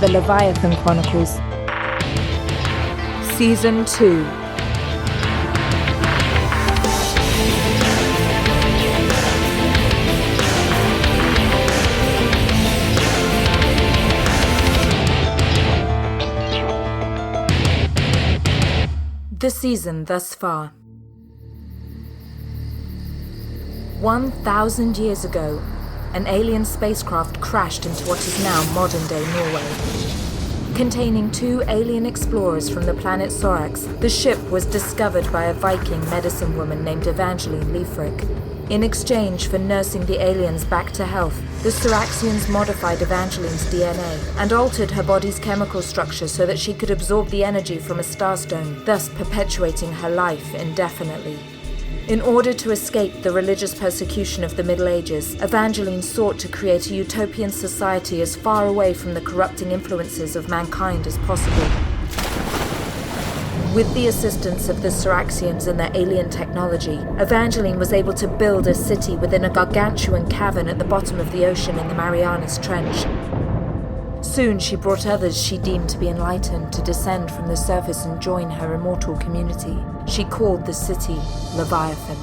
The Leviathan Chronicles. Season 2. The season thus far. 1,000 years ago, an alien spacecraft crashed into what is now modern-day Norway. Containing 2 alien explorers from the planet Sorax, the ship was discovered by a Viking medicine woman named Evangeline Leifrik. In exchange for nursing the aliens back to health, the Soraxians modified Evangeline's DNA and altered her body's chemical structure so that she could absorb the energy from a starstone, thus perpetuating her life indefinitely. In order to escape the religious persecution of the Middle Ages, Evangeline sought to create a utopian society as far away from the corrupting influences of mankind as possible. With the assistance of the Soraxians and their alien technology, Evangeline was able to build a city within a gargantuan cavern at the bottom of the ocean in the Marianas Trench. Soon she brought others she deemed to be enlightened to descend from the surface and join her immortal community. She called the city Leviathan.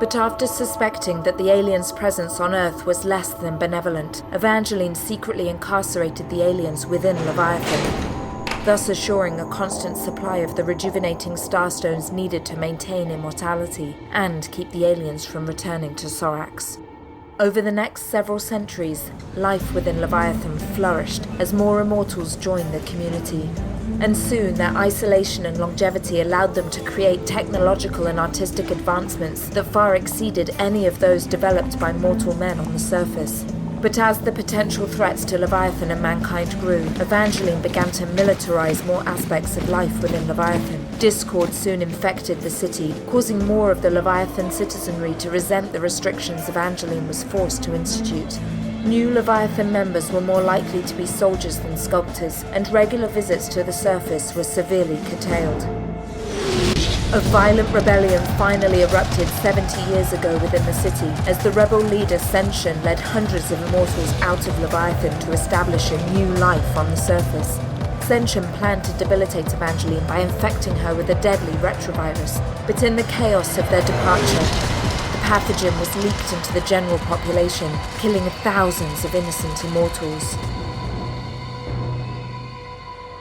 But after suspecting that the aliens' presence on Earth was less than benevolent, Evangeline secretly incarcerated the aliens within Leviathan, thus assuring a constant supply of the rejuvenating starstones needed to maintain immortality and keep the aliens from returning to Sorax. Over the next several centuries, life within Leviathan flourished as more immortals joined the community. And soon their isolation and longevity allowed them to create technological and artistic advancements that far exceeded any of those developed by mortal men on the surface. But as the potential threats to Leviathan and mankind grew, Evangeline began to militarize more aspects of life within Leviathan. Discord soon infected the city, causing more of the Leviathan citizenry to resent the restrictions Evangeline was forced to institute. New Leviathan members were more likely to be soldiers than sculptors, and regular visits to the surface were severely curtailed. A violent rebellion finally erupted 70 years ago within the city, as the rebel leader Senshin led hundreds of immortals out of Leviathan to establish a new life on the surface. Senshin planned to debilitate Evangeline by infecting her with a deadly retrovirus, but in the chaos of their departure, the pathogen was leaked into the general population, killing thousands of innocent immortals.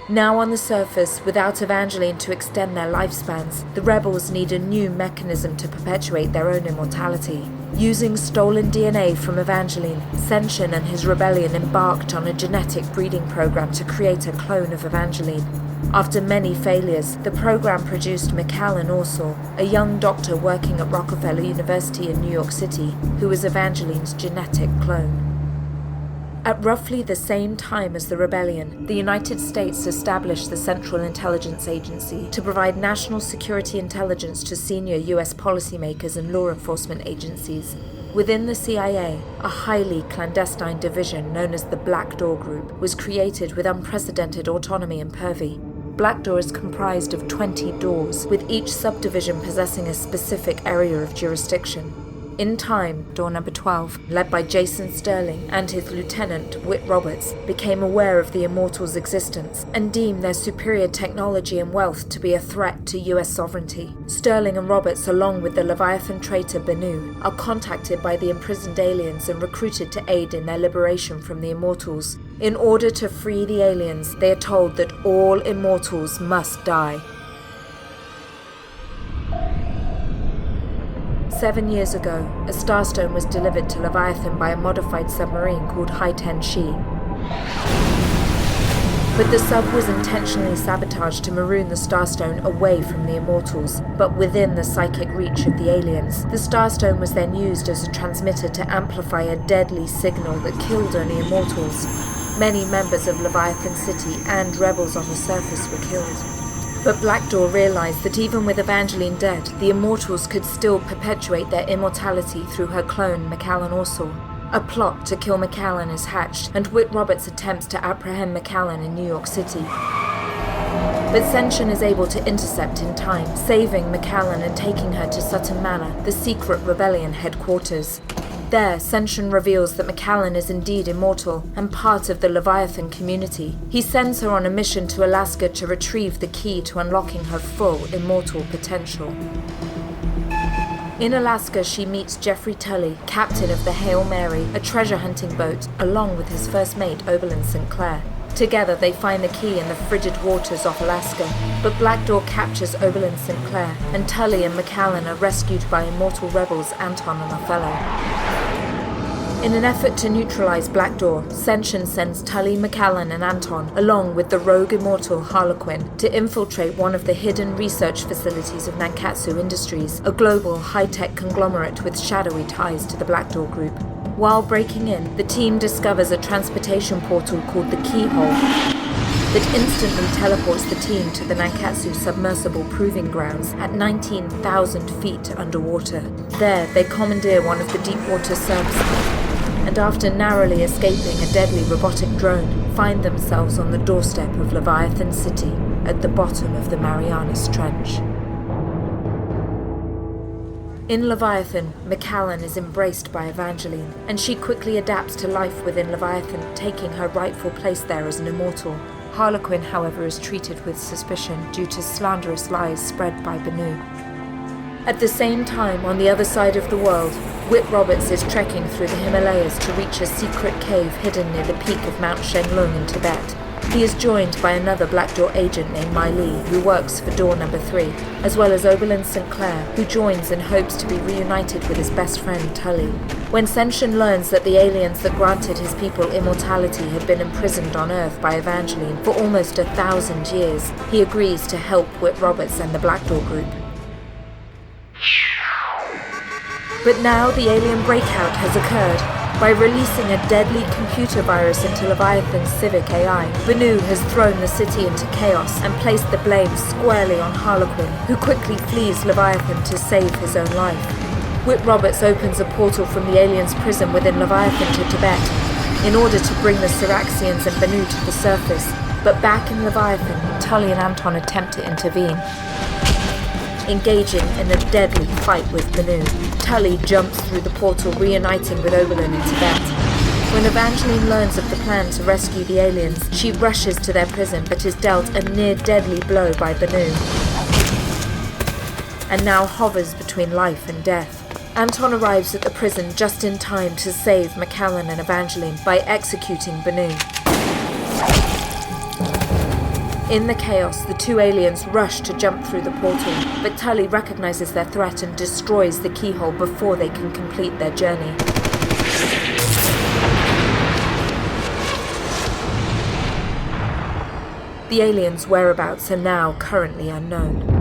Now on the surface, without Evangeline to extend their lifespans, the rebels need a new mechanism to perpetuate their own immortality. Using stolen DNA from Evangeline, Senshin and his rebellion embarked on a genetic breeding program to create a clone of Evangeline. After many failures, the program produced Macallan Orsor, a young doctor working at Rockefeller University in New York City, who was Evangeline's genetic clone. At roughly the same time as the rebellion, the United States established the Central Intelligence Agency to provide national security intelligence to senior U.S. policymakers and law enforcement agencies. Within the CIA, a highly clandestine division known as the Black Door Group was created with unprecedented autonomy and purvey. Black Door is comprised of 20 doors, with each subdivision possessing a specific area of jurisdiction. In time, Door Number 12, led by Jason Sterling and his lieutenant, Whit Roberts, became aware of the Immortals' existence and deemed their superior technology and wealth to be a threat to US sovereignty. Sterling and Roberts, along with the Leviathan traitor Benu, are contacted by the imprisoned aliens and recruited to aid in their liberation from the Immortals. In order to free the aliens, they are told that all Immortals must die. 7 years ago, a starstone was delivered to Leviathan by a modified submarine called Hai-Ten-Shi. But the sub was intentionally sabotaged to maroon the starstone away from the Immortals, but within the psychic reach of the aliens. The starstone was then used as a transmitter to amplify a deadly signal that killed only Immortals. Many members of Leviathan City and rebels on the surface were killed. But Black Door realized that even with Evangeline dead, the Immortals could still perpetuate their immortality through her clone, Macallan Orsor. A plot to kill Macallan is hatched, and Whit Roberts attempts to apprehend Macallan in New York City. But Senshin is able to intercept in time, saving Macallan and taking her to Sutton Manor, the secret rebellion headquarters. There, Senshin reveals that Macallan is indeed immortal and part of the Leviathan community. He sends her on a mission to Alaska to retrieve the key to unlocking her full immortal potential. In Alaska, she meets Jeffrey Tully, captain of the Hail Mary, a treasure hunting boat, along with his first mate, Oberlin Sinclair. Together, they find the key in the frigid waters off Alaska, but Blackdoor captures Oberlin Sinclair, and Tully and Macallan are rescued by immortal rebels Anton and Othello. In an effort to neutralize Blackdoor, Senshin sends Tully, Macallan, and Anton, along with the rogue immortal Harlequin, to infiltrate one of the hidden research facilities of Nankatsu Industries, a global high-tech conglomerate with shadowy ties to the Blackdoor Group. While breaking in, the team discovers a transportation portal called the Keyhole that instantly teleports the team to the Nankatsu submersible proving grounds at 19,000 feet underwater. There, they commandeer one of the deep-water subs, and after narrowly escaping a deadly robotic drone, find themselves on the doorstep of Leviathan City, at the bottom of the Marianas Trench. In Leviathan, Macallan is embraced by Evangeline, and she quickly adapts to life within Leviathan, taking her rightful place there as an immortal. Harlequin, however, is treated with suspicion due to slanderous lies spread by Benu. At the same time, on the other side of the world, Whit Roberts is trekking through the Himalayas to reach a secret cave hidden near the peak of Mount Shenlong in Tibet. He is joined by another Blackdoor agent named Mai Li, who works for Door Number 3, as well as Oberlin Sinclair, who joins and hopes to be reunited with his best friend Tully. When Senshin learns that the aliens that granted his people immortality had been imprisoned on Earth by Evangeline for almost 1,000 years, he agrees to help Whit Roberts and the Blackdoor Group. But now the alien breakout has occurred. By releasing a deadly computer virus into Leviathan's civic AI, Benu has thrown the city into chaos and placed the blame squarely on Harlequin, who quickly flees Leviathan to save his own life. Whit Roberts opens a portal from the aliens' prison within Leviathan to Tibet, in order to bring the Syraxians and Benu to the surface, but back in Leviathan, Tully and Anton attempt to intervene. Engaging in a deadly fight with Benu, Tully jumps through the portal, reuniting with Oberlin in Tibet. When Evangeline learns of the plan to rescue the aliens, she rushes to their prison but is dealt a near-deadly blow by Benu, and now hovers between life and death. Anton arrives at the prison just in time to save Macallan and Evangeline by executing Benu. In the chaos, the two aliens rush to jump through the portal, but Tully recognizes their threat and destroys the keyhole before they can complete their journey. The aliens' whereabouts are now currently unknown.